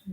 Shall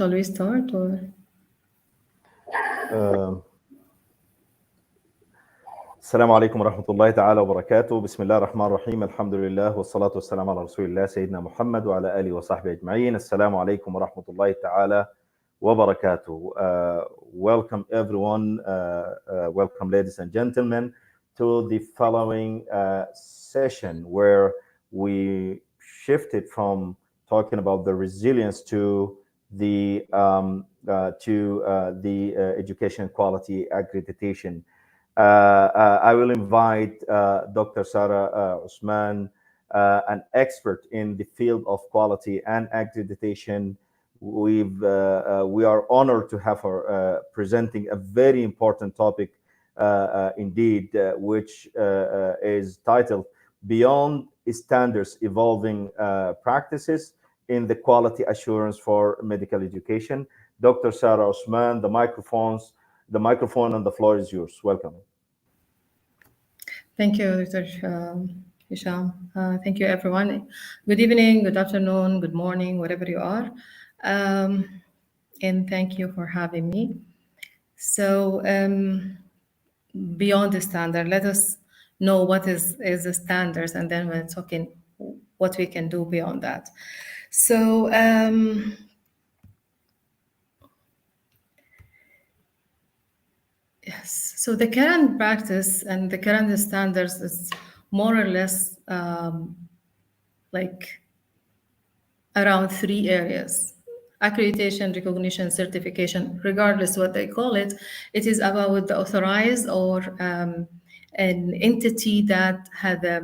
we start or? السلام عليكم ورحمة الله تعالى وبركاته. بسم الله الرحمن الرحيم. الحمد لله والصلاة والسلام على رسول الله سيدنا محمد وعلى آله وصحبه أجمعين. السلام عليكم ورحمة الله تعالى وبركاته. Welcome everyone, welcome ladies and gentlemen to the following session where we shifted from talking about the resilience to the education quality accreditation. I will invite Dr. Sarah Usman, an expert in the field of quality and accreditation. We are honored to have her presenting a very important topic indeed, which is titled Beyond Standards Evolving Practices in the Quality Assurance for Medical Education. Dr. Sarah Usman, the microphone and the floor is yours. Welcome. Thank you, Dr. Hisham. Thank you, everyone. Good evening, good afternoon, good morning, wherever you are. And thank you for having me. So, beyond the standard, let us know what is the standards, and then we're talking what we can do beyond that. So, yes, so the current practice and the current standards is more or less like around 3 areas: accreditation, recognition, certification. Regardless what they call it, it is about the authorized or an entity that had the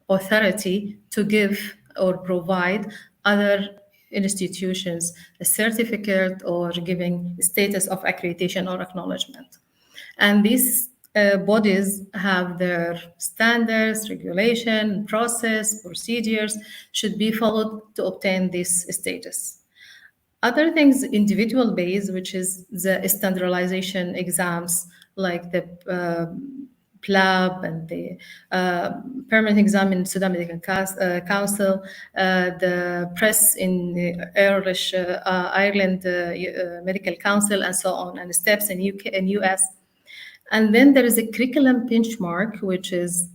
authority to give or provide other institutions a certificate or giving status of accreditation or acknowledgement. And these bodies have their standards, regulation, process, procedures should be followed to obtain this status. Other things, individual based, which is the standardization exams like the PLAB and the permanent exam in Sudan Medical Council, the press in the Irish Ireland Medical Council, and so on, and steps in UK and US. And then there is a curriculum benchmark, which is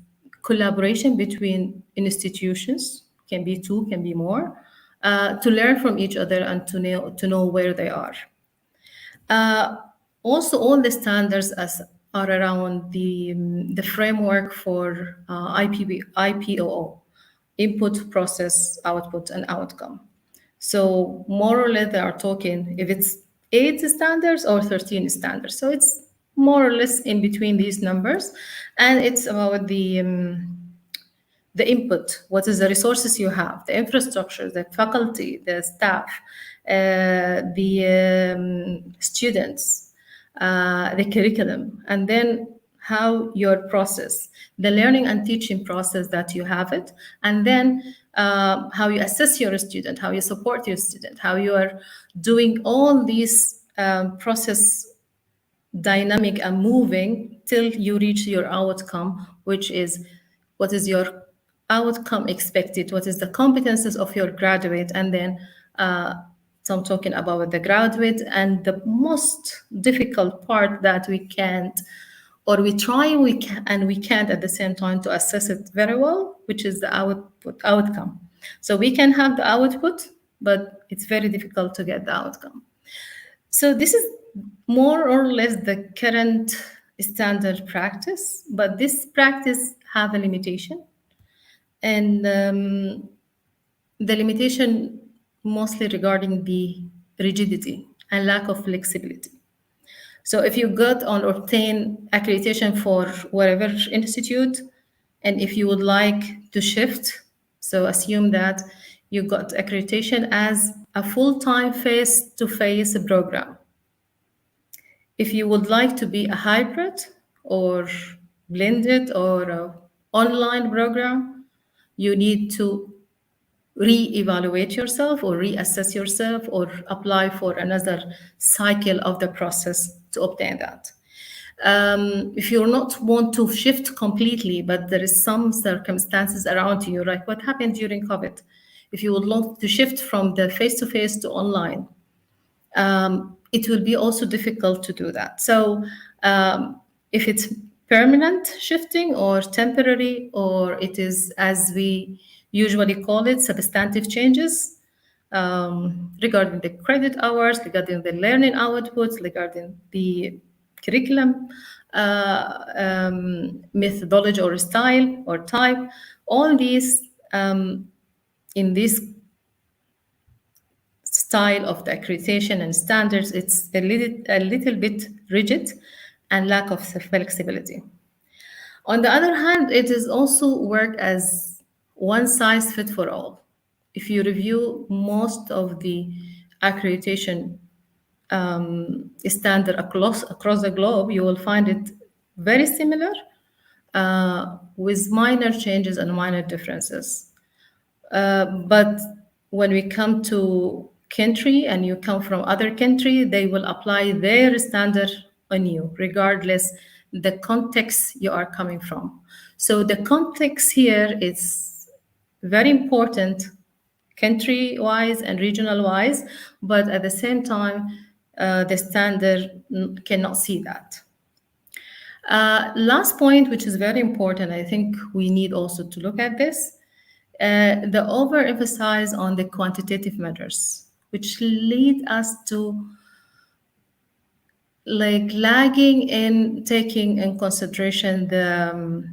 collaboration between institutions, can be 2, can be more, to learn from each other and to know where they are. Also, all the standards are around the framework for IPOO, input, process, output, and outcome. So more or less they are talking if it's 8 standards or 13 standards. So it's more or less in between these numbers, and it's about the input. What is the resources you have, the infrastructure, the faculty, the staff, the students, the curriculum, and then how your process, the learning and teaching process that you have it, and then how you assess your student, how you support your student, how you are doing all these process dynamic and moving till you reach your outcome, which is what is your outcome expected, what is the competences of your graduate, and then so I'm talking about the graduate and the most difficult part that we can't, or we try, we can, and we can't at the same time to assess it very well, which is the outcome. So we can have the output, but it's very difficult to get the outcome. So this is more or less the current standard practice, but this practice have a limitation, and the limitation mostly regarding the rigidity and lack of flexibility. So if you got or obtain accreditation for whatever institute, and if you would like to shift So assume that you got accreditation as a full-time face-to-face program. If you would like to be a hybrid or blended or a online program, you need to re-evaluate yourself or reassess yourself or apply for another cycle of the process to obtain that. If you not want to shift completely, but there is some circumstances around you, like what happened during COVID, if you would like to shift from the face-to-face to online, it will be also difficult to do that. So if it's permanent shifting or temporary, or it is, as we usually call it, substantive changes, regarding the credit hours, regarding the learning outputs, regarding the curriculum methodology or style or type, all these in this style of the accreditation and standards, it's a little bit rigid and lack of flexibility. On the other hand, it is also work as one size fit for all. If you review most of the accreditation standard across the globe, you will find it very similar with minor changes and minor differences. But when we come to country and you come from other country, they will apply their standard on you, regardless the context you are coming from. So the context here is very important, country-wise and regional-wise, but at the same time, the standard cannot see that. Last point, which is very important, I think we need also to look at this, the overemphasize on the quantitative measures, which lead us to like lagging in taking in consideration the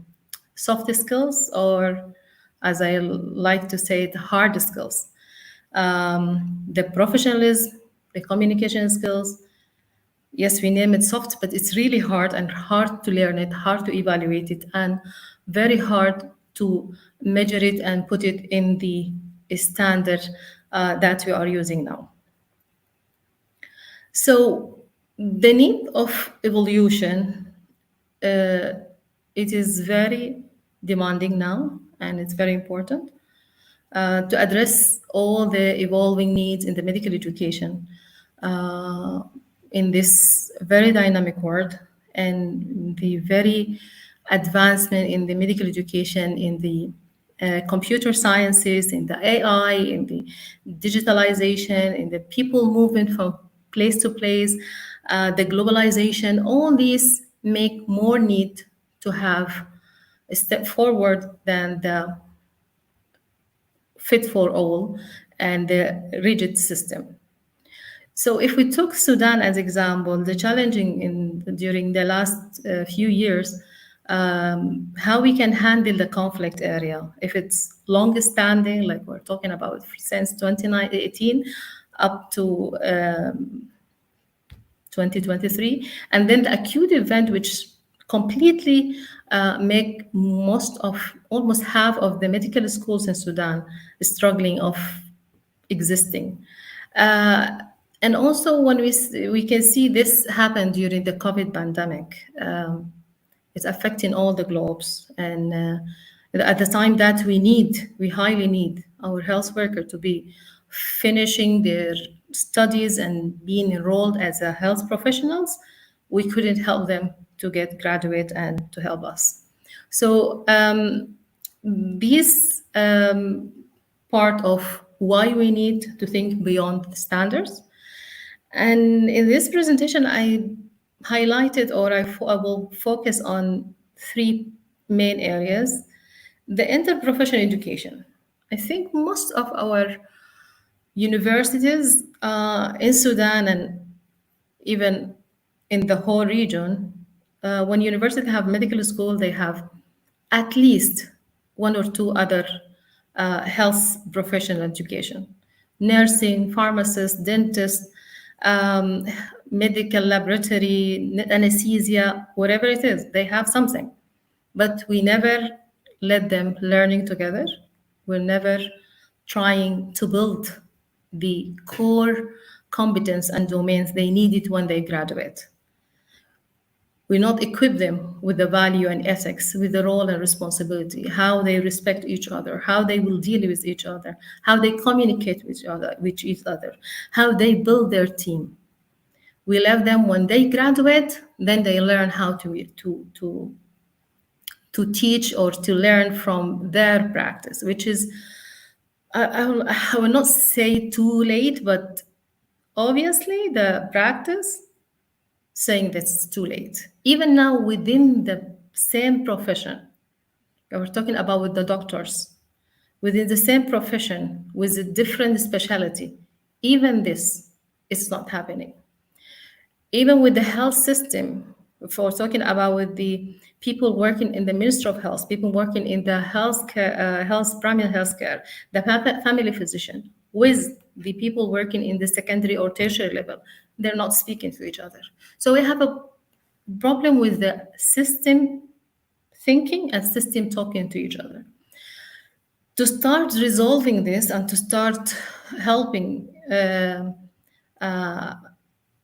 soft skills, or as I like to say, the hard skills, the professionalism, the communication skills. Yes, we name it soft, but it's really hard and hard to learn it, hard to evaluate it, and very hard to measure it and put it in the standard that we are using now. So the need of evolution, it is very demanding now, and it's very important to address all the evolving needs in the medical education in this very dynamic world, and the very advancement in the medical education, in the computer sciences, in the AI, in the digitalization, in the people movement from place to place, the globalization, all these make more need to have a step forward than the fit for all and the rigid system. So if we took Sudan as example, the challenging during the last few years, how we can handle the conflict area. If it's long standing, like we're talking about since 2018 up to 2023, and then the acute event, which completely make almost half of the medical schools in Sudan struggling of existing. And also when we can see this happen during the COVID pandemic, it's affecting all the globes. And at the time that we highly need our health worker to be finishing their studies and being enrolled as a health professionals, we couldn't help them to get graduate and to help us. So this part of why we need to think beyond the standards. And in this presentation, I highlighted, or I will focus on three main areas. The interprofessional education. I think most of our universities in Sudan and even in the whole region, when universities have medical school, they have at least one or two other health professional education, nursing, pharmacist, dentist, medical laboratory, anesthesia, whatever it is, they have something. But we never let them learning together. We're never trying to build the core competence and domains they needed when they graduate. We not equip them with the value and ethics, with the role and responsibility, how they respect each other, how they will deal with each other, how they communicate with each other, how they build their team. We left them when they graduate, then they learn how to teach or to learn from their practice, which is I will not say too late, but obviously the practice saying that it's too late. Even now within the same profession, we're talking about with the doctors, within the same profession with a different specialty, even this is not happening. Even with the health system, if we're talking about with the people working in the Ministry of Health, people working in the health care, primary health care, the family physician, with the people working in the secondary or tertiary level, they're not speaking to each other. So we have a problem with the system thinking and system talking to each other. To start resolving this and to start helping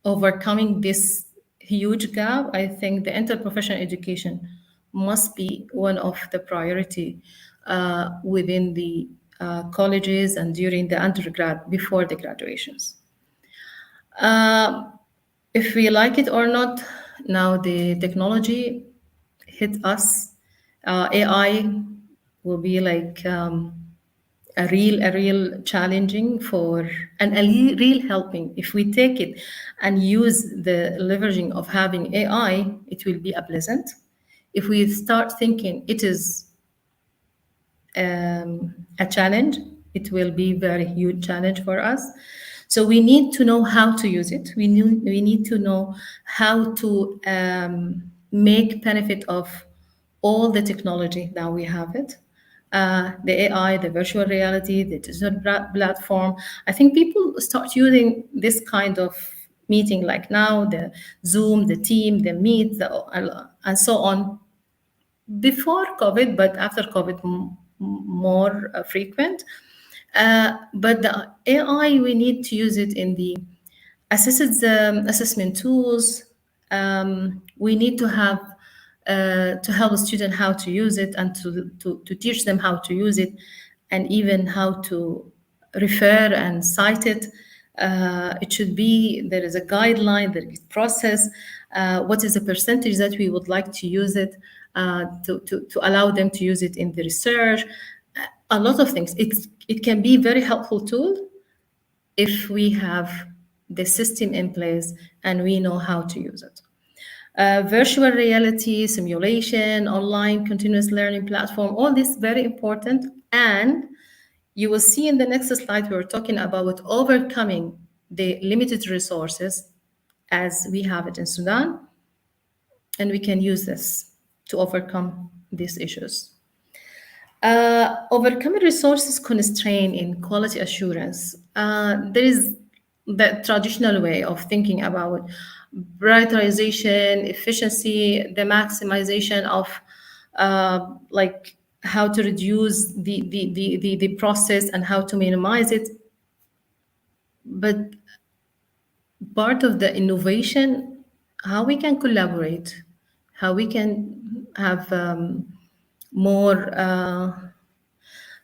overcoming this huge gap, I think the interprofessional education must be one of the priority within the colleges and during the undergrad before the graduations. Uh, if we like it or not, now the technology hit us. AI will be like a real challenging for and real helping. If we take it and use the leveraging of having AI, it will be a pleasant. If we start thinking it is a challenge, it will be very huge challenge for us. So we need to know how to use it. We need to know how to make benefit of all the technology that we have it. The AI, the virtual reality, the digital platform. I think people start using this kind of meeting like now, the Zoom, the Team, the Meet, and so on before COVID, but after COVID, more frequent. But the AI, we need to use it in the assessment tools. We need to have to help a student how to use it and to teach them how to use it and even how to refer and cite it. It should be, there is a guideline, there is process. What is the percentage that we would like to use it to allow them to use it in the research? A lot of things. It can be very helpful tool if we have the system in place and we know how to use it. Virtual reality, simulation, online continuous learning platform, all this very important. And you will see in the next slide, we're talking about overcoming the limited resources as we have it in Sudan, and we can use this to overcome these issues. Overcoming resources constraint in quality assurance. There is the traditional way of thinking about prioritization, efficiency, the maximization of like how to reduce the process and how to minimize it. But part of the innovation, how we can collaborate, how we can have more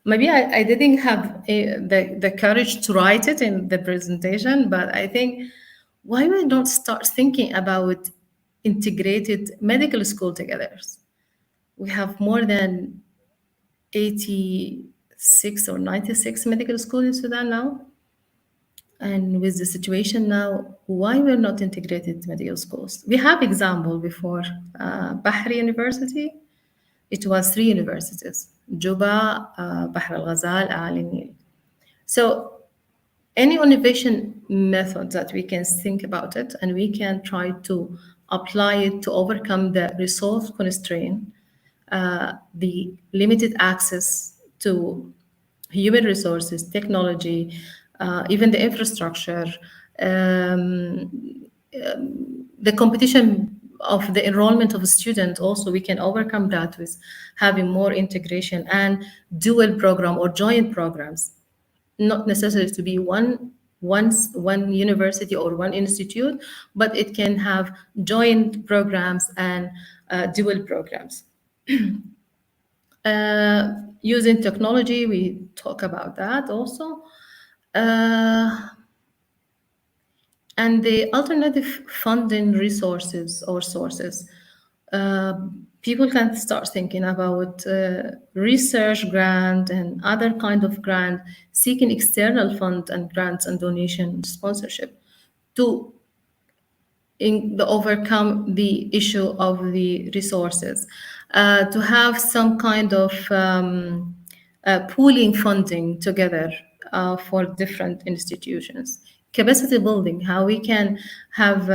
maybe I didn't have the courage to write it in the presentation, but I think why we don't start thinking about integrated medical school together. We have more than 86 or 96 medical schools in Sudan now. And with the situation now, why we're not integrated medical schools? We have example before Bahri University. It was 3 universities: Juba, Bahr al Ghazal, Al Nil. So any innovation method that we can think about it and we can try to apply it to overcome the resource constraint, the limited access to human resources, technology, even the infrastructure, the competition of the enrollment of a student. Also, we can overcome that with having more integration and dual program or joint programs, not necessarily to be one university or one institute, but it can have joint programs and dual programs. Using technology, we talk about that also. Uh, and the alternative funding resources or sources. Uh, People can start thinking about research grant and other kind of grant, seeking external fund and grants and donation sponsorship to overcome the issue of the resources, to have some kind of pooling funding together for different institutions. Capacity building, how we can have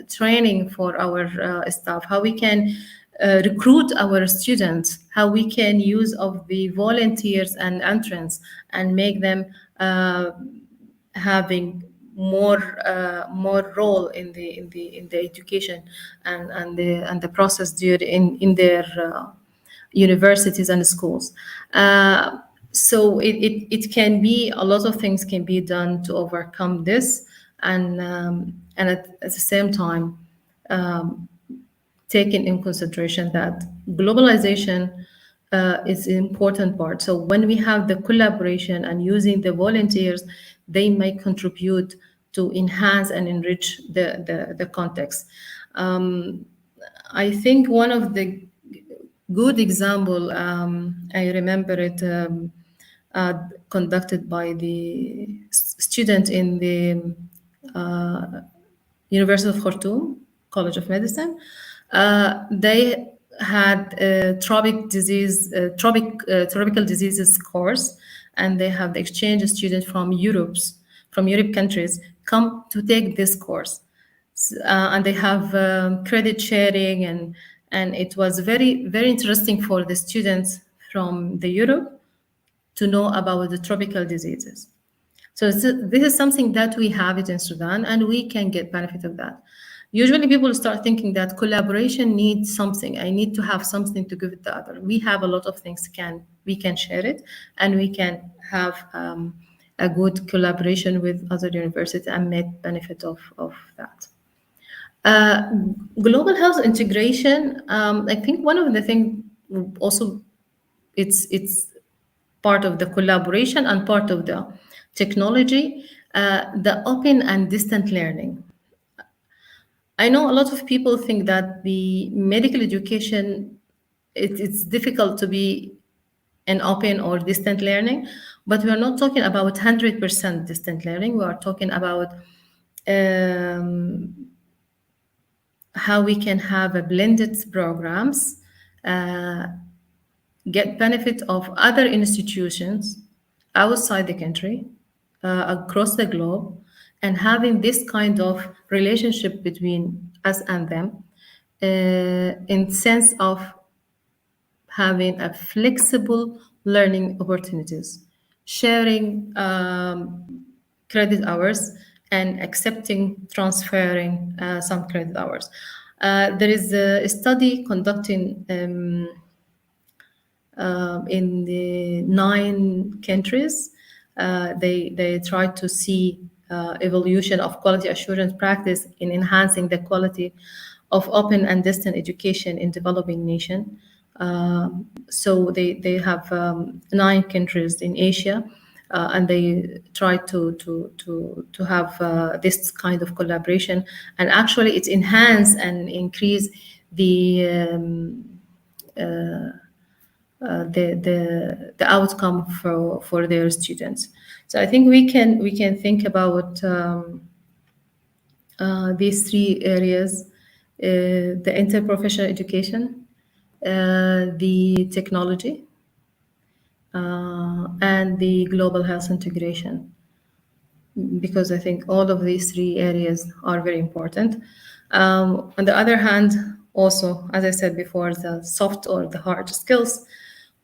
training for our staff, how we can recruit our students, how we can use of the volunteers and entrants and make them having more role in the education and the process during in their universities and schools. So it can be a lot of things can be done to overcome this, and at the same time taking in consideration that globalization is an important part. So when we have the collaboration and using the volunteers, they may contribute to enhance and enrich the context. I think one of the good example, I remember it conducted by the student in the University of Khartoum College of Medicine. They had a tropical diseases course, and they have the exchange students from Europe countries come to take this course. And they have credit sharing, and it was very interesting for the students from the Europe to know about the tropical diseases. So this is something that we have it in Sudan, and we can get benefit of that. Usually, people start thinking that collaboration needs something. I need to have something to give the other. We have a lot of things we can share it, and we can have a good collaboration with other universities and make benefit of that. Uh, Global health integration. I think one of the things also it's part of the collaboration and part of the technology, the open and distant learning. I know a lot of people think that the medical education, it's difficult to be an open or distant learning, but we are not talking about 100% distant learning. We are talking about um, how we can have a blended programs, uh, get benefit of other institutions outside the country, across the globe, and having this kind of relationship between us and them, in sense of having a flexible learning opportunities, sharing credit hours, and accepting transferring some credit hours. There is a study conducting in the 9 countries. They try to see evolution of quality assurance practice in enhancing the quality of open and distant education in developing nation. So they have 9 countries in Asia, and they try to have this kind of collaboration, and actually it enhance and increase the the outcome for their students. So I think we can think about these 3 areas: the interprofessional education, the technology, and the global health integration, because I think all of these 3 areas are very important. On the other hand, also, as I said before, the soft or the hard skills,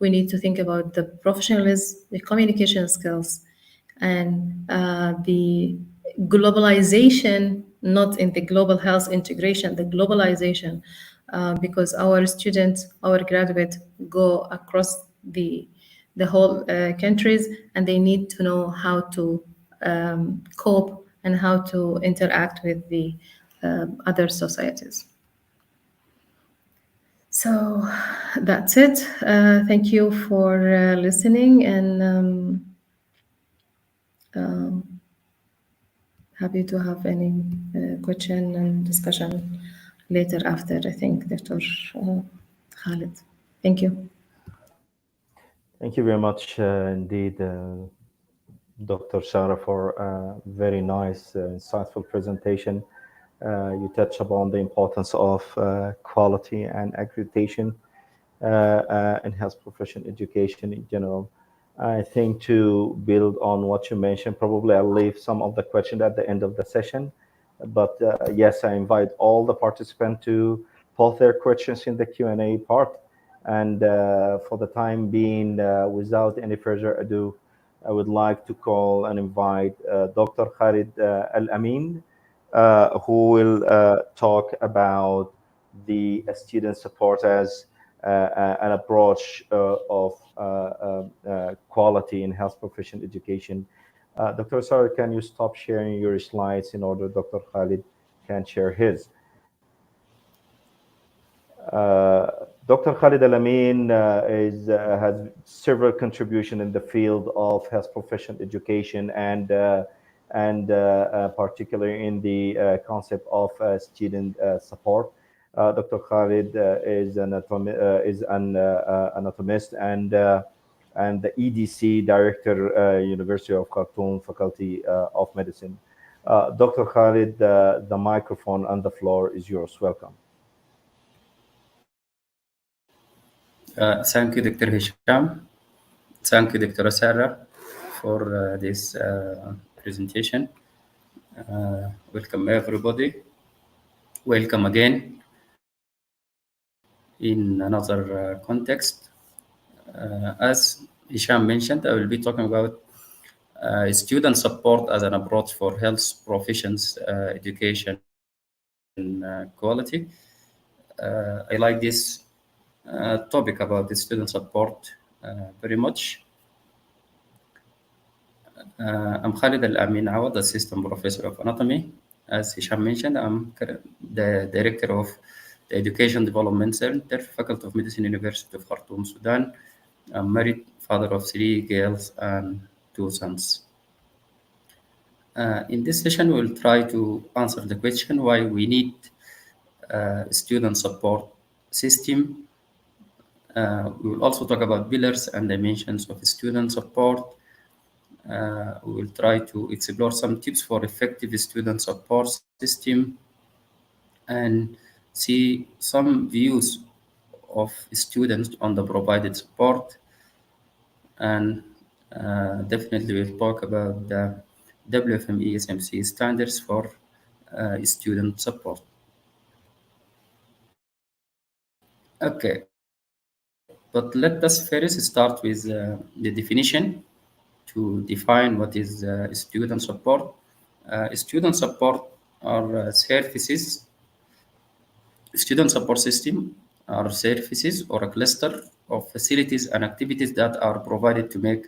we need to think about the professionalism, the communication skills, and the globalization not in the global health integration, the globalization, because our students, our graduates go across the whole countries, and they need to know how to cope and how to interact with the other societies. So that's it. Thank you for listening, and happy to have any question and discussion later after, I think, Dr. Khalid. Thank you. Thank you very much indeed, Dr. Sarah, for a very nice, insightful presentation. You touch upon the importance of quality and accreditation in health profession education in general. I think to build on what you mentioned, probably I'll leave some of the questions at the end of the session. But yes, I invite all the participants to post their questions in the Q&A part. And for the time being, without any further ado, I would like to call and invite Dr. Khalid Al Amin, who will talk about the student support as an approach of quality in health profession education. Dr. Sarah, can you stop sharing your slides in order Dr. Khalid can share his? Dr. Khalid Al-Amin has several contributions in the field of health profession education and particularly in the concept of student support. Dr. Khalid is an anatomist and the EDC director, University of Khartoum Faculty of Medicine. Dr. Khalid, the microphone and the floor is yours. Welcome. Thank you, Dr. Hisham. Thank you, Dr. Sarah, for this presentation. Welcome, everybody. Welcome again in another context. As Hisham mentioned, I will be talking about student support as an approach for health professions education quality. I like this topic about the student support very much. I'm Khalid Al Amin Awad, Assistant Professor of Anatomy. As Hisham mentioned, I'm the Director of the Education Development Center, Faculty of Medicine, University of Khartoum, Sudan. I'm married, father of 3 girls and 2 sons. In this session, we'll try to answer the question why we need student support system. We will also talk about pillars and dimensions of student support. We will try to explore some tips for effective student support system and see some views of students on the provided support. And definitely we'll talk about the WFME SMC standards for student support. Okay, but let us first start with the definition to define what is student support. Student support are services. Student support system are services or a cluster of facilities and activities that are provided to make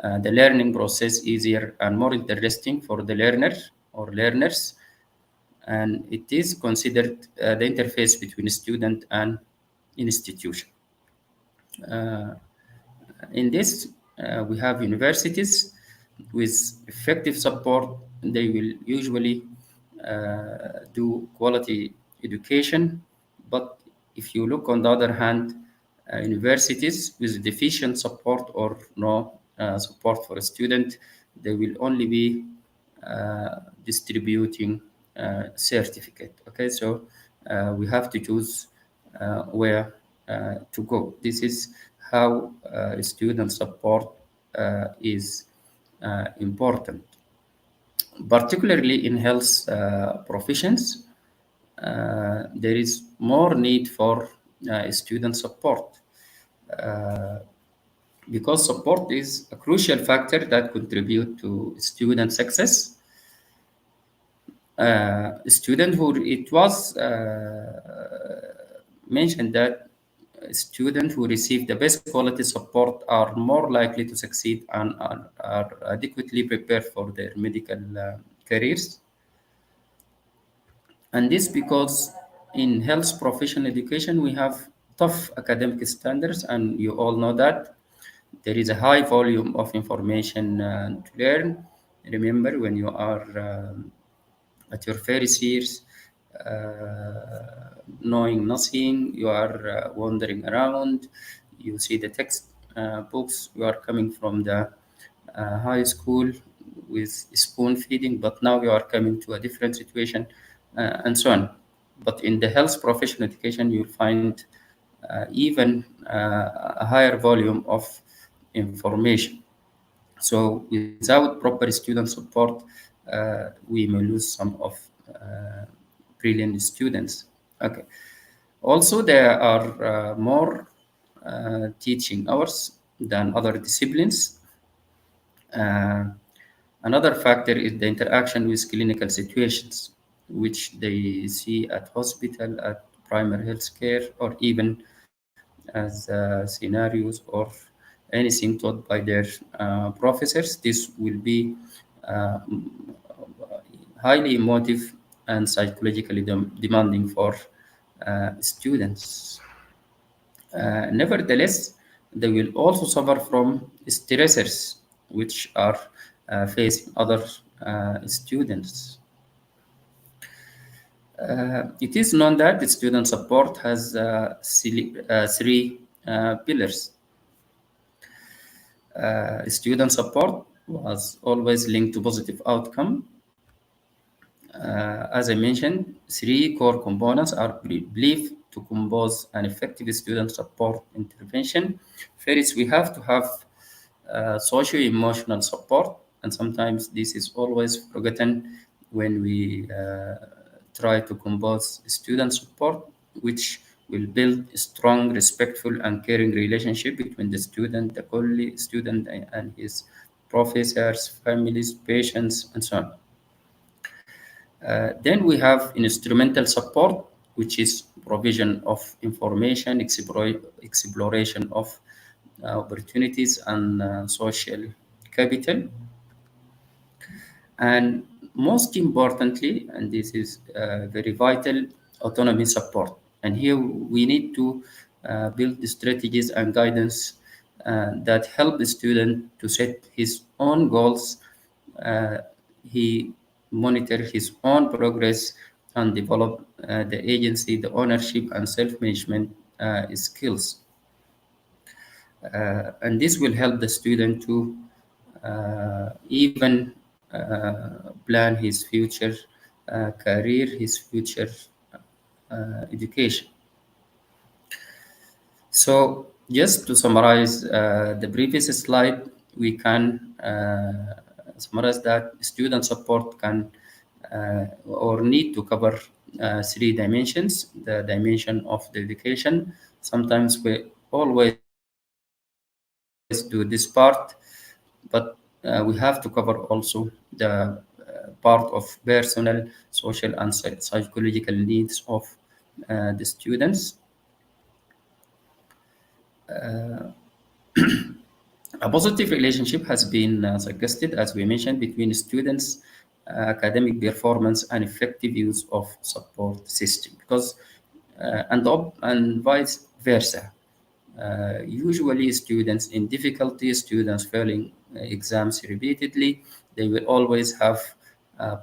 the learning process easier and more interesting for the learner or learners. And it is considered the interface between student and institution. In this, we have universities with effective support. They will usually do quality education. But if you look on the other hand, universities with deficient support or no support for a student, they will only be distributing certificate. Okay, so we have to choose where to go. This is how student support is important, particularly in health professions. There is more need for student support because support is a crucial factor that contribute to student success. Student who it was mentioned that students who receive the best quality support are more likely to succeed and are adequately prepared for their medical careers. And this because in health professional education we have tough academic standards, and you all know that there is a high volume of information to learn. Remember, when you are at your first years, knowing nothing, you are wandering around, you see the text books, you are coming from the high school with spoon feeding, but now you are coming to a different situation, and so on. But in the health professional education, you'll find even a higher volume of information. So without proper student support, we may lose some of uh, brilliant students. Okay. Also, there are more teaching hours than other disciplines. Uh, Another factor is the interaction with clinical situations, which they see at hospital, at primary health care, or even as scenarios or anything taught by their professors. This will be uh, highly emotive and psychologically demanding for students. Nevertheless, they will also suffer from stressors which are facing other students. It is known that the student support has three pillars. Student support was always linked to positive outcome. As I mentioned, three core components are believed to compose an effective student support intervention. First, we have to have socio-emotional support, and sometimes this is always forgotten when we try to compose student support, which will build a strong, respectful, and caring relationship between the student, the colleague, student, and his professors, families, patients, and so on. Then we have instrumental support, which is provision of information, exploration of opportunities, and social capital. And most importantly, and this is very vital, autonomy support. And here we need to build the strategies and guidance that help the student to set his own goals. Uh, he monitor his own progress and develop the agency, the ownership, and self-management skills. And this will help the student to even plan his future career, his future education. So, just to summarize the previous slide, we can summarize that student support can or need to cover three dimensions: the dimension of the education. Sometimes we always do this part, but we have to cover also the part of personal, social, and psychological needs of the students. A positive relationship has been suggested, as we mentioned, between students' academic performance and effective use of support system, because and vice versa. Usually, students in difficulty, students failing exams repeatedly, they will always have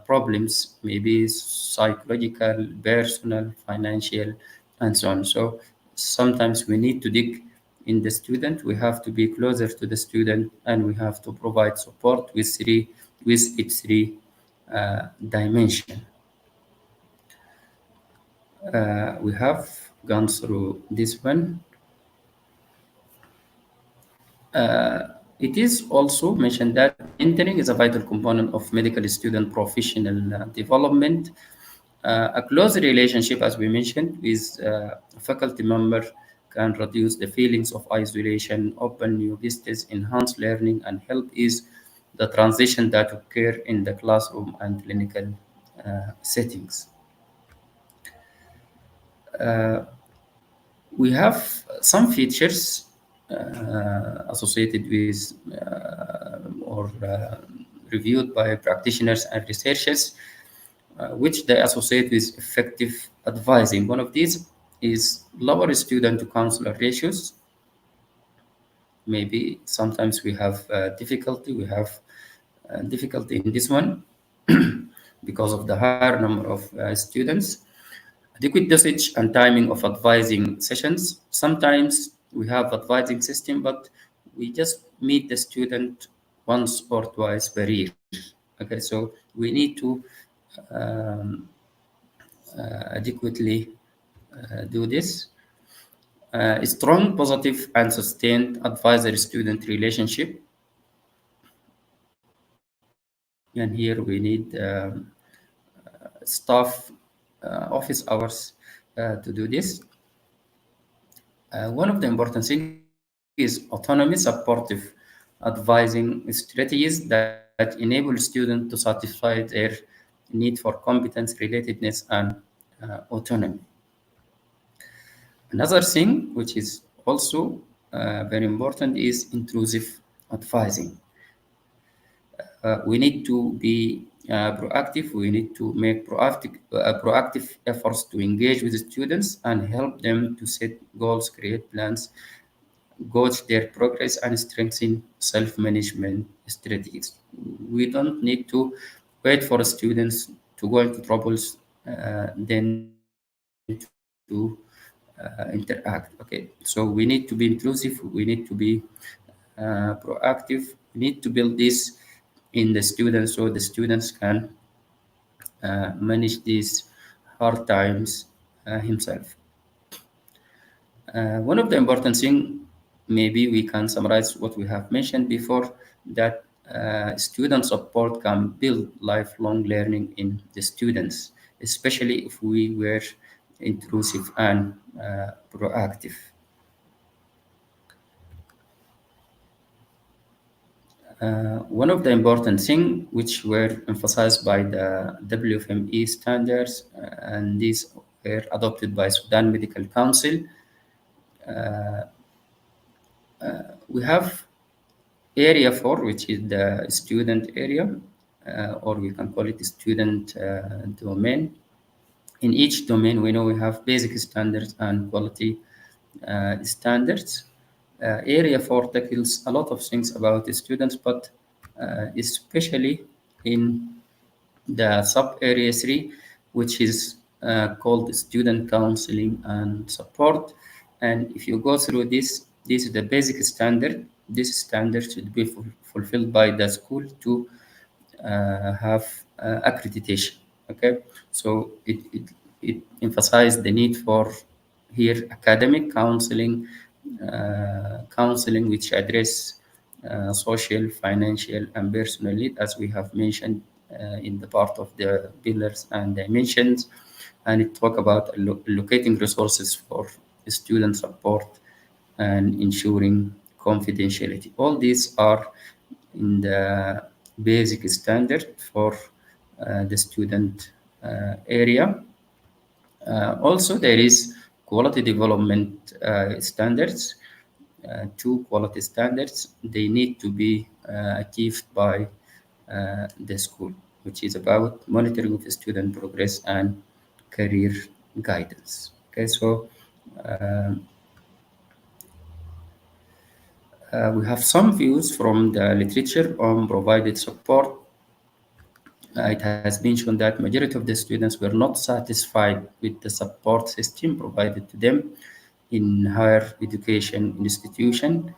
problems, maybe psychological, personal, financial, and so on. So sometimes we need to dig in the student. We have to be closer to the student, and we have to provide support with its three dimension. We have gone through this one. It is also mentioned that mentoring is a vital component of medical student professional development. A close relationship, as we mentioned, with a faculty member can reduce the feelings of isolation, open new vistas, enhance learning, and help ease the transition that occur in the classroom and clinical settings. We have some features associated with or reviewed by practitioners and researchers, which they associate with effective advising. One of these is lower student to counselor ratios. Maybe sometimes we have difficulty. We have difficulty in this one because of the higher number of students. Adequate dosage and timing of advising sessions. Sometimes we have advising system, but we just meet the student once or twice per year. Okay, so we need to um, adequately do this. A strong, positive, and sustained advisor-student relationship. And here we need staff office hours to do this. One of the important things is autonomy, supportive advising strategies that enable students to satisfy their need for competence, relatedness, and autonomy. Another thing which is also very important is intrusive advising. We need to be proactive. We need to make proactive efforts to engage with the students and help them to set goals, create plans, gauge their progress, and strengthen self-management strategies. We don't need to wait for students to go into troubles, then to interact. Okay, so we need to be inclusive. We need to be proactive. We need to build this in the students so the students can manage these hard times himself. One of the important thing, maybe we can summarize what we have mentioned before, that student support can build lifelong learning in the students, especially if we were intrusive and proactive. One of the important things which were emphasized by the WFME standards, and these were adopted by Sudan Medical Council, we have area 4, which is the student area, or we can call it the student domain. In each domain, we know we have basic standards and quality standards. Area 4 tackles a lot of things about the students, but especially in the sub area 3, which is called student counseling and support. And if you go through this is the basic standard. This standard should be fulfilled by the school to have accreditation. Okay, so it emphasized the need for here academic counseling, counseling which address social, financial, and personal need, as we have mentioned in the part of the pillars and dimensions, and it talk about allocating resources for student support and ensuring confidentiality. All these are in the basic standard for the student area. Also, there is quality development standards, 2 quality standards. They need to be achieved by the school, which is about monitoring of student progress and career guidance. Okay, so we have some views from the literature on provided support. It has been shown that majority of the students were not satisfied with the support system provided to them in higher education institution,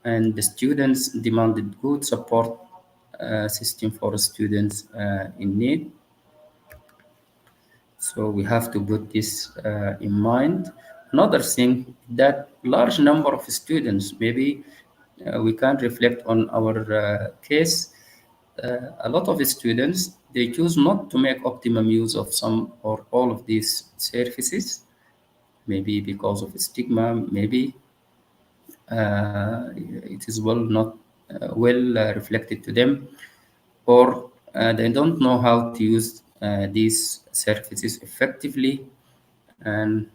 and the students demanded good support system for students in need. So we have to put this in mind. Another thing, that large number of students, maybe we can reflect on our case. A lot of students, they choose not to make optimum use of some or all of these services, maybe because of stigma, maybe it is not well reflected to them, or they don't know how to use these services effectively, and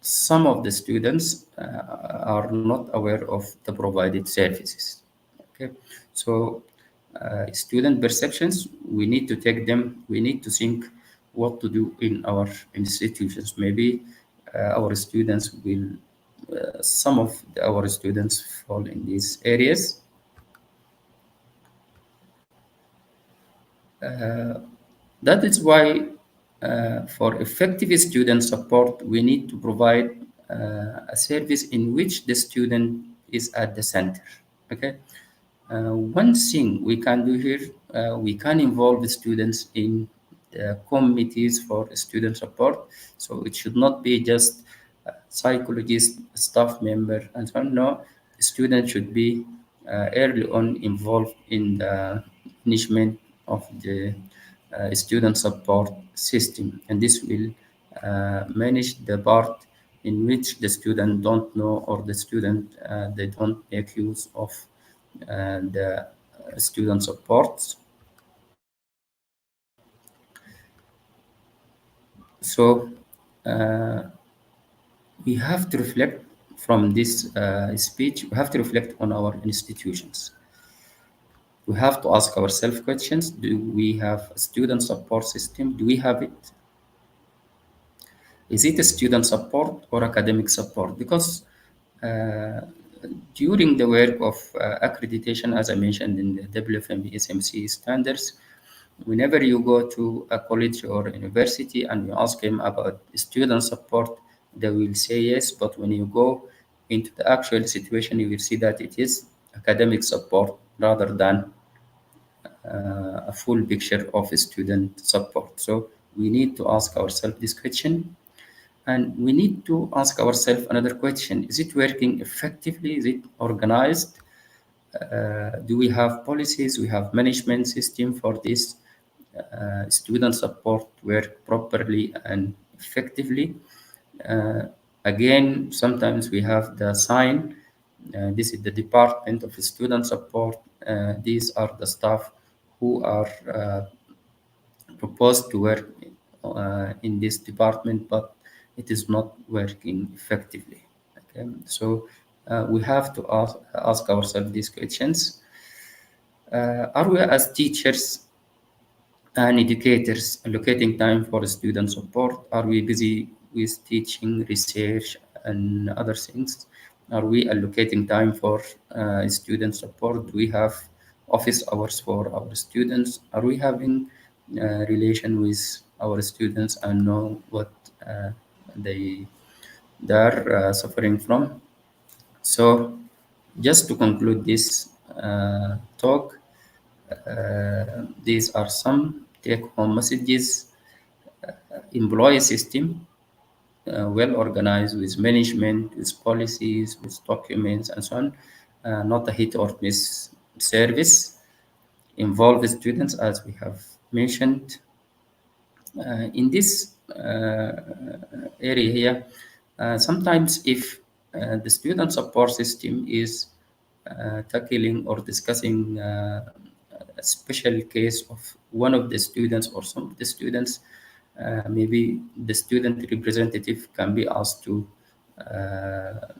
some of the students are not aware of the provided services. Okay, so student perceptions, we need to take them, we need to think what to do in our institutions. Maybe our students will, some of our students fall in these areas. That is why, for effective student support, we need to provide a service in which the student is at the center. Okay. One thing we can do here, we can involve the students in the committees for student support. So it should not be just a psychologist, staff member, and so on. No, the student should be early on involved in the management of the student support system, and this will manage the part in which the student don't know, or the student they don't make use of the student support. So we have to reflect from this speech, we have to reflect on our institutions. We have to ask ourselves questions. Do we have a student support system? Do we have it? Is it a student support or academic support? Because uh, during the work of accreditation, as I mentioned in the WFMB SMC standards, whenever you go to a college or university and you ask them about student support, they will say yes. But when you go into the actual situation, you will see that it is academic support rather than a full picture of student support. So we need to ask ourselves this question, and we need to ask ourselves another question: is it working effectively? Is it organized? Do we have policies? We have management system for this student support work properly and effectively? Uh, Again, sometimes we have the sign. This is the Department of Student Support. These are the staff who are proposed to work in this department, but it is not working effectively. Okay, so we have to ask ourselves these questions. Are we as teachers and educators allocating time for student support? Are we busy with teaching, research, and other things? Are we allocating time for student support? Do we have office hours for our students? Are we having relation with our students and know what uh, they they are suffering from? So, just to conclude this talk, these are some take-home messages. Employee system, well organized with management, with policies, with documents, and so on. Not a hit or miss service. Involve students, as we have mentioned. In this area here, sometimes if the student support system is tackling or discussing a special case of one of the students or some of the students, maybe the student representative can be asked to uh,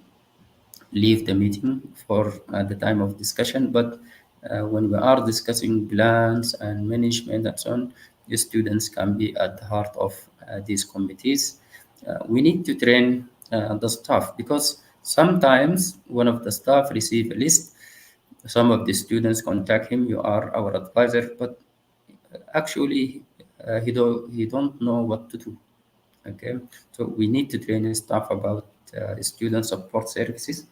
leave the meeting for the time of discussion. But when we are discussing plans and management and so on, the students can be at the heart of these committees. We need to train the staff, because sometimes one of the staff receive a list. Some of the students contact him, you are our advisor, but actually he don't know what to do. Okay, so we need to train staff about student support services.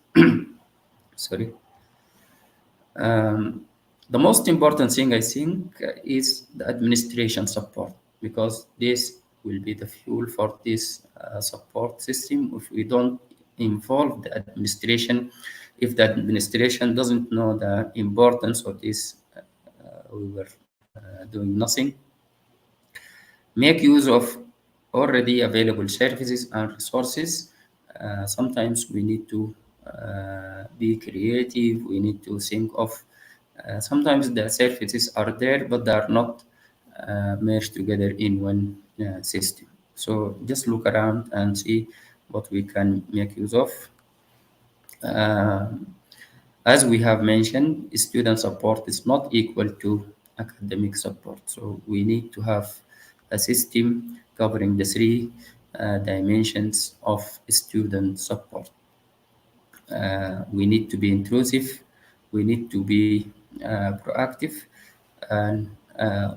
Sorry. Um, the most important thing I think is the administration support, because this will be the fuel for this support system. If we don't involve the administration, if the administration doesn't know the importance of this, we were doing nothing. Make use of already available services and resources. Sometimes we need to be creative. We need to think of, sometimes the services are there, but they are not merged together in one system. So just look around and see what we can make use of. Uh, as we have mentioned, student support is not equal to academic support. So we need to have a system covering the three dimensions of student support. We need to be intrusive, we need to be proactive, and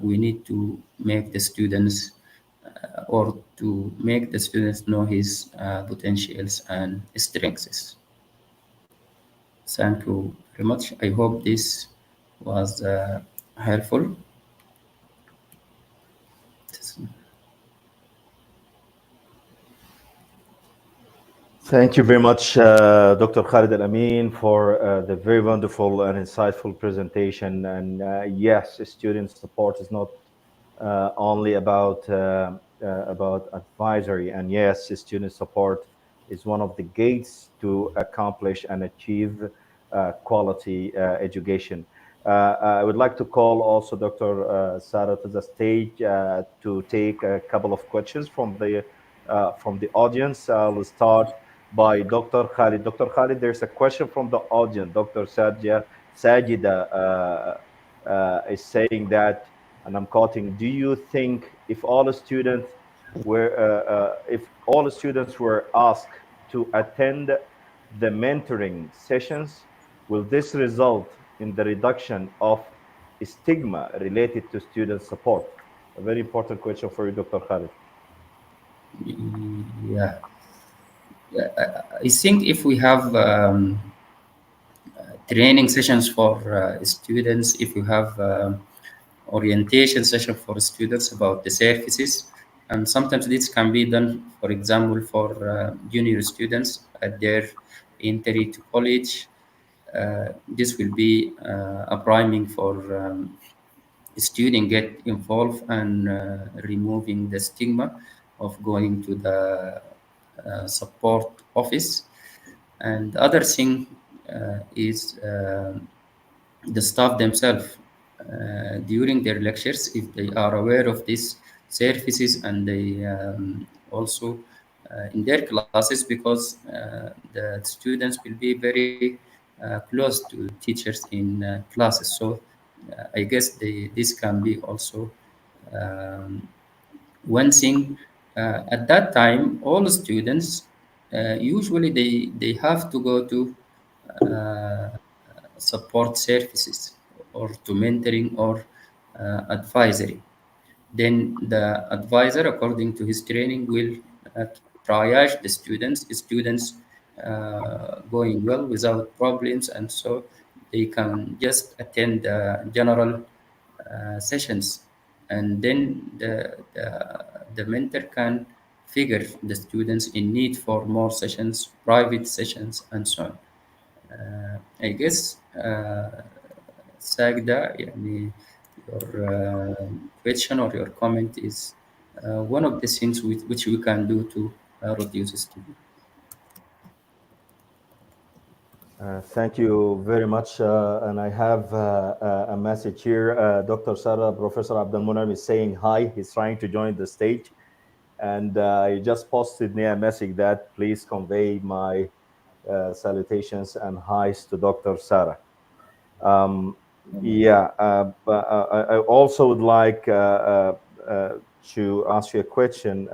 we need to make the students or to make the students know his potentials and strengths. Thank you very much. I hope this was helpful. Thank you very much, Dr. Khalid Al Amin, for the very wonderful and insightful presentation. And yes, student support is not only about advisory. And yes, student support is one of the gates to accomplish and achieve quality education. I would like to call also Dr. Sarah to the stage to take a couple of questions from the audience. We'll start by Dr. Khalid. Dr. Khalid, there's a question from the audience. Dr. Sajida is saying that, and I'm quoting, do you think if all students were asked to attend the mentoring sessions, will this result in the reduction of stigma related to student support? A very important question for you, Dr. Khalid. Yeah, I think if we have training sessions for students, if you have orientation session for students about the services, and sometimes this can be done, for example, for junior students at their entry to college. This will be a priming for student get involved and removing the stigma of going to the support office. And the other thing is the staff themselves during their lectures, if they are aware of these services, and they also in their classes, because the students will be very close to teachers in classes. So I guess this can be also um, one thing. At that time, all students usually they have to go to uh, support services or to mentoring or advisory. Then the advisor, according to his training, will triage the students going well without problems, and so they can just attend the general sessions, and then the mentor can figure the students in need for more sessions, private sessions, and so on. I guess Sagda, يعني your question or your comment is one of the things which we can do to reduce stigma. Thank you very much. And I have a message here. Dr. Sarah, Professor Abdul Munam is saying hi. He's trying to join the stage. And I just posted me a message that please convey my salutations and highs to Dr. Sarah. Um, yeah, but I also would like to ask you a question.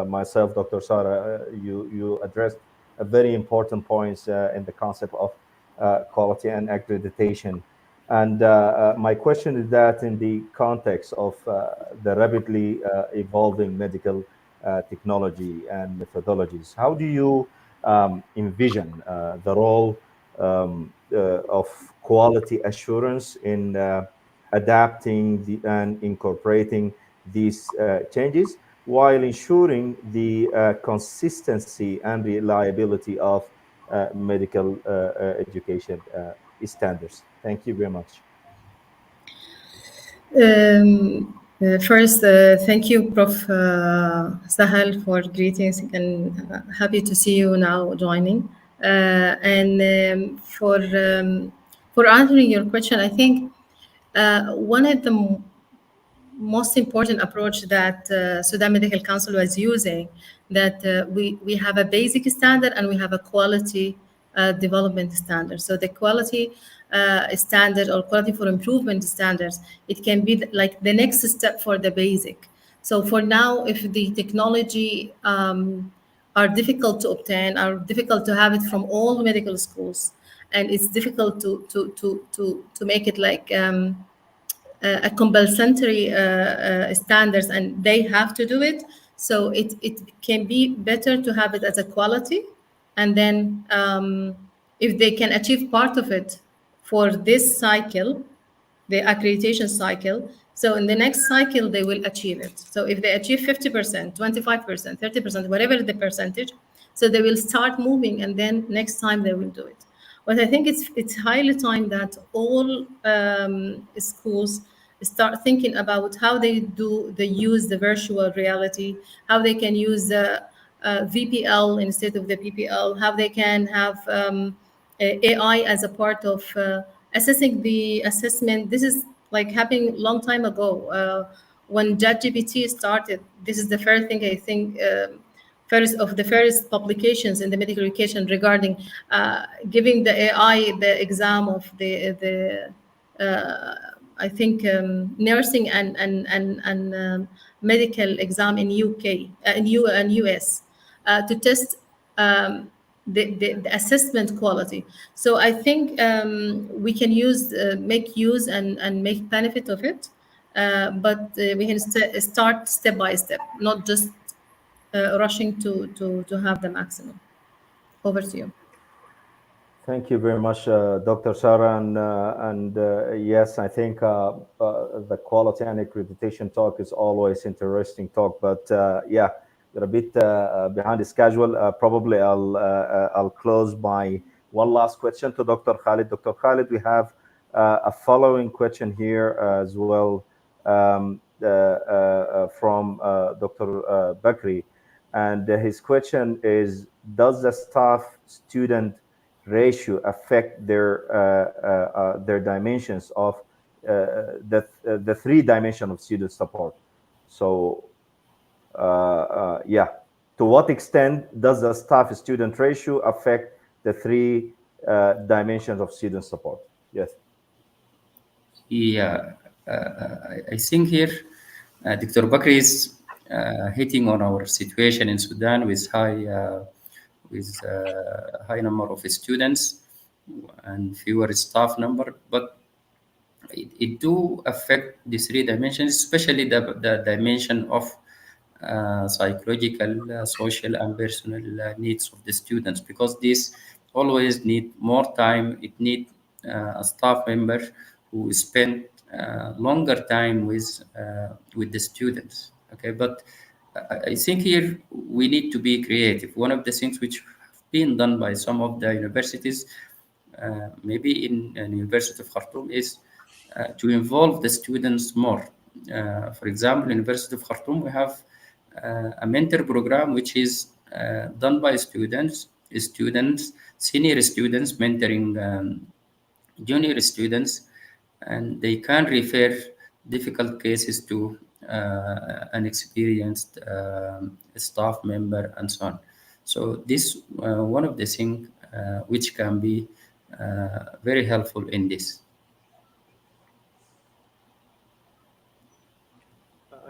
Myself, Dr. Sarah, you addressed a very important points in the concept of quality and accreditation. And my question is that in the context of the rapidly evolving medical technology and methodologies, how do you envision the role of quality assurance in adapting and incorporating these changes while ensuring the consistency and reliability of medical education standards? Thank you very much. First, thank you, Prof. Sahal, for greetings, and happy to see you now joining. And for answering your question, I think one of the most important approach that Sudan Medical Council was using, that we have a basic standard and we have a quality development standard. So the quality standard or quality for improvement standards, it can be like the next step for the basic. So for now, if the technology are difficult to obtain, are difficult to have it from all medical schools, and it's difficult to make it like a compulsory standards, and they have to do it. So it can be better to have it as a quality, and then if they can achieve part of it for this cycle, the accreditation cycle. So in the next cycle, they will achieve it. So if they achieve 50%, 25%, 30%, whatever the percentage, so they will start moving, and then next time they will do it. But I think it's highly time that all schools start thinking about how they use the virtual reality, how they can use the VPL instead of the PPL, how they can have AI as a part of assessing the assessment. This is like happening long time ago when ChatGPT started. This is the first thing I think. First publications in the medical education regarding giving the AI the exam of the I think nursing and medical exam in UK and US to test the assessment quality. So I think we can make use and make benefit of it, but we can start step by step, not just rushing to have the maximum. Over to you. Thank you very much, Dr. Sarah. And yes, I think the quality and accreditation talk is always interesting talk. But yeah, we're a bit behind the schedule. Probably I'll close by one last question to Dr. Khalid. Dr. Khalid, we have a following question here as well from Dr. Bakri. And his question is, does the staff-student ratio affect their dimensions of the three dimension of student support? So yeah, to what extent does the staff student ratio affect the three dimensions of student support? Yes. Yeah, I think here Dr. Bakri is hitting on our situation in Sudan with high number of students and fewer staff number, but it do affect the three dimensions, especially the dimension of psychological, social, and personal needs of the students, because these always need more time. It need a staff member who spend longer time with the students. Okay, but I think here we need to be creative. One of the things which have been done by some of the universities, maybe in University of Khartoum, is to involve the students more. For example, University of Khartoum, we have a mentor program which is done by students, senior students mentoring junior students, and they can refer difficult cases to an experienced staff member and so on. So this one of the things which can be very helpful in this.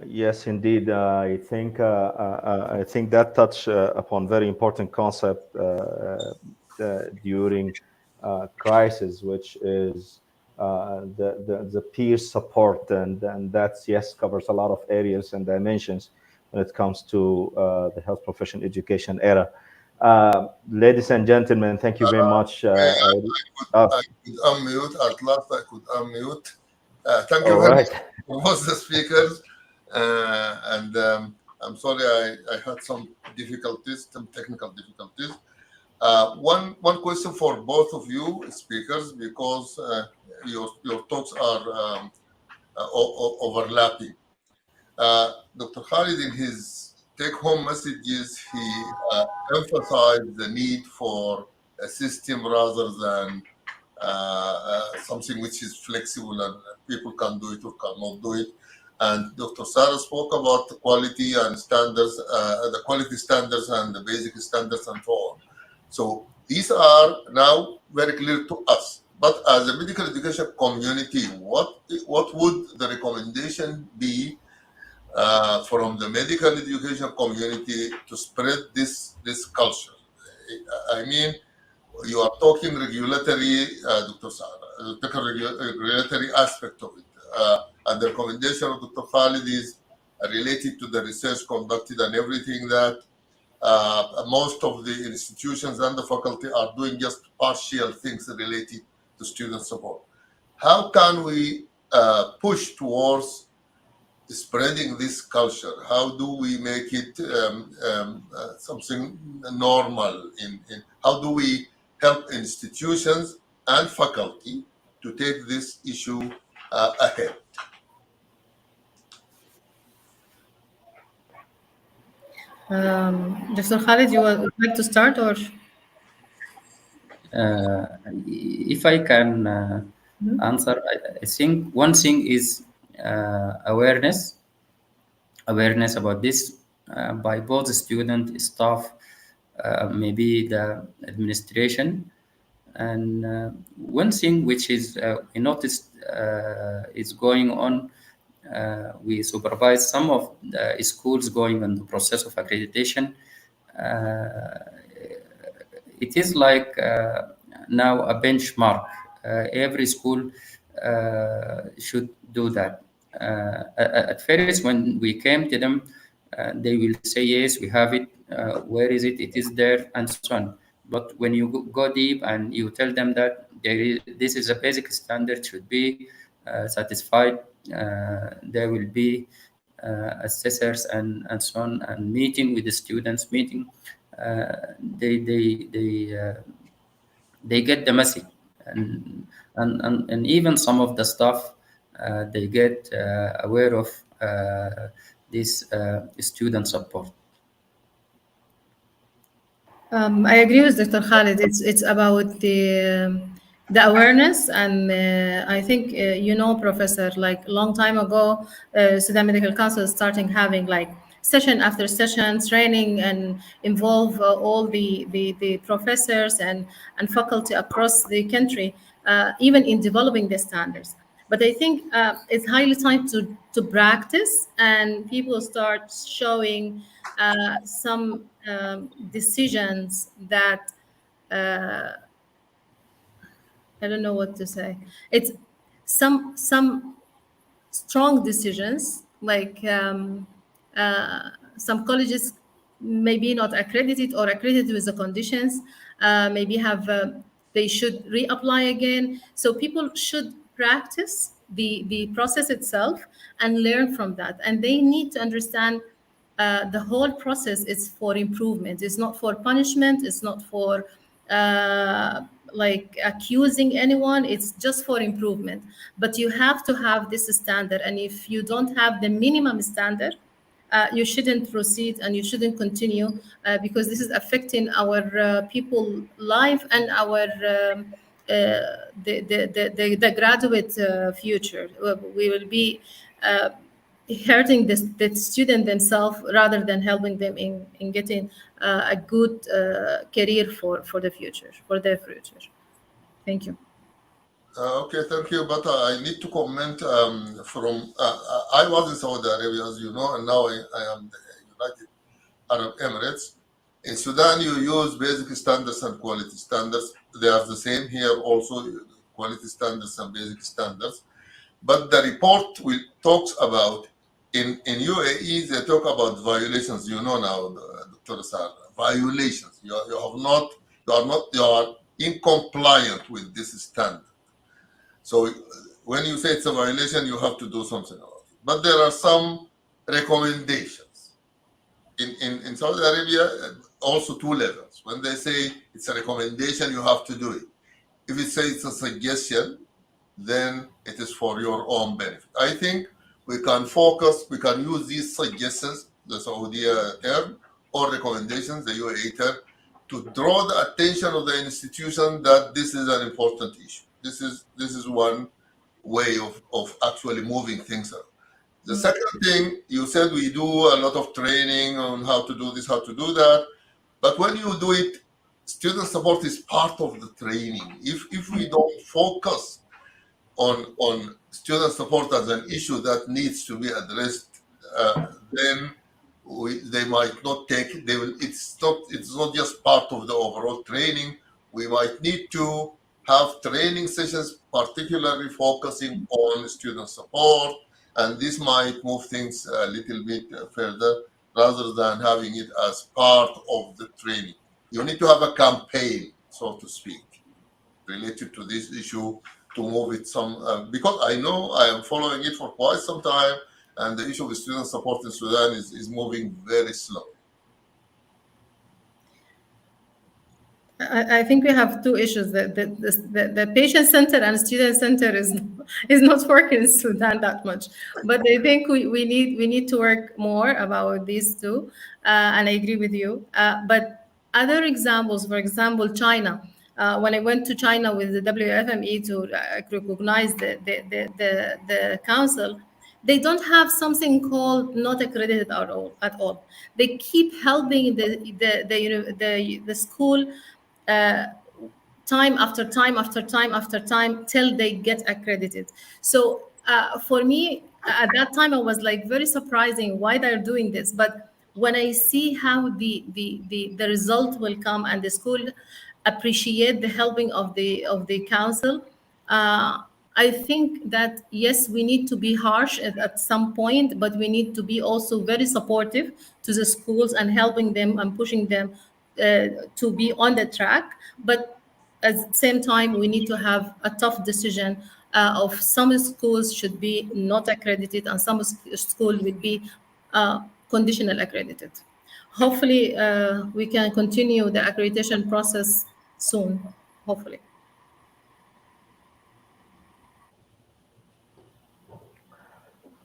Yes, indeed. I think that touch upon very important concept during crisis, which is the peer support, and that's, yes, covers a lot of areas and dimensions when it comes to the health profession education era. Ladies and gentlemen, thank you very much. I could unmute. At last, I could unmute. Thank you All very right. much to both the speakers. And I'm sorry I had some difficulties, some technical difficulties. One question for both of you speakers, because your talks are overlapping. Dr. Khalid, in his take-home messages, he emphasized the need for a system rather than something which is flexible and people can do it or cannot do it. And Dr. Sarah spoke about the quality and standards, the quality standards and the basic standards and so on. So these are now very clear to us. But as a medical education community, what would the recommendation be from the medical education community to spread this culture? I mean, you are talking regulatory, Dr. Sarah, regulatory aspect of it. And the recommendation of Dr. Khalid is related to the research conducted and everything that most of the institutions and the faculty are doing just partial things related to student support. How can we push towards spreading this culture? How do we make it something normal? How do we help institutions and faculty to take this issue ahead? Dr. Khalid, you would like to start, or? If I can answer, I think one thing is awareness about this by both the student, staff, maybe the administration. And one thing which is we noticed is going on. We supervise some of the schools going on the process of accreditation. It is like now a benchmark. Every school should do that. At first, when we came to them, they will say, yes, we have it. Where is it? It is there, and so on. But when you go deep and you tell them that this is a basic standard, should be satisfied, there will be assessors and so on, and meeting with the students, meeting. They get the message, and even some of the staff they get aware of this student support. I agree with Dr. Khalid. It's about the awareness, and I think Professor, like a long time ago, Sudan Medical Council is starting having like session after session training and involve all the professors and faculty across the country, even in developing the standards. But I think it's highly time to practice, and people start showing some decisions that I don't know what to say. It's some strong decisions, like some colleges maybe not accredited or accredited with the conditions, maybe have they should reapply again. So people should practice the process itself and learn from that, and they need to understand the whole process is for improvement. It's not for punishment. It's not for like accusing anyone. It's just for improvement. But you have to have this standard, and if you don't have the minimum standard, you shouldn't proceed and you shouldn't continue because this is affecting our people life and our the graduate future. We will be hurting the student themselves rather than helping them in getting a good career for the future, for their future. Thank you. Okay, thank you. But I need to comment from, I was in Saudi Arabia, as you know, and now I am the United Arab Emirates. In Sudan, you use basic standards and quality standards. They are the same here also, quality standards and basic standards. But the report talks about, in UAE, they talk about violations. You know now, Dr. Sarah, violations. You are incompliant with this standard. So when you say it's a violation, you have to do something about it. But there are some recommendations. In Saudi Arabia, also 2 levels. When they say it's a recommendation, you have to do it. If it says it's a suggestion, then it is for your own benefit. I think we can use these suggestions, the Saudi term, or recommendations, the UAE term, to draw the attention of the institution that this is an important issue. This is one way of actually moving things up. The second thing, you said we do a lot of training on how to do this, how to do that. But when you do it, student support is part of the training. If we don't focus on student support as an issue that needs to be addressed, then they might not take. They will. It's not just part of the overall training. We might need to have training sessions, particularly focusing on student support, and this might move things a little bit further rather than having it as part of the training. You need to have a campaign, so to speak, related to this issue to move it some, because I know I am following it for quite some time, and the issue with student support in Sudan is moving very slow. I think we have two issues. The patient center and student center is not working in Sudan that much, but I think we need to work more about these two, and I agree with you. But other examples, for example, China. When I went to China with the WFME to recognize the council, they don't have something called not accredited at all. At all, they keep helping the school time after time after time after time till they get accredited. So for me, at that time, I was like very surprising why they're doing this. But when I see how the result will come and the school appreciate the helping of the council, I think that yes, we need to be harsh at some point, but we need to be also very supportive to the schools and helping them and pushing them to be on the track. But at the same time, we need to have a tough decision of some schools should be not accredited and some school will be conditional accredited. Hopefully, we can continue the accreditation process soon. Hopefully.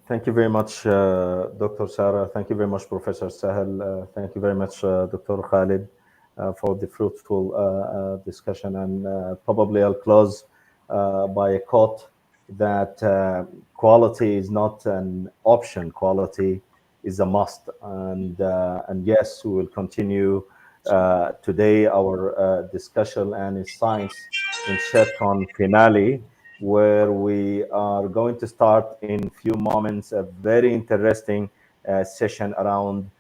Thank you very much, Dr. Sarah. Thank you very much, Professor Sahel. Thank you very much, Dr. Khalid, for the fruitful discussion. And probably I'll close by a quote that quality is not an option, quality is a must. And yes, we will continue today our discussion and its science in ShareCon finale, where we are going to start in few moments a very interesting session around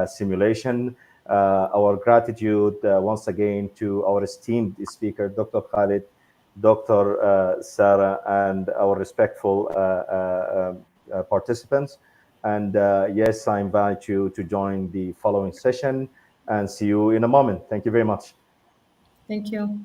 simulation. Our gratitude once again to our esteemed speaker, Dr. Khalid, Dr. Sarah, and our respectful participants. And yes, I invite you to join the following session and see you in a moment. Thank you very much. Thank you.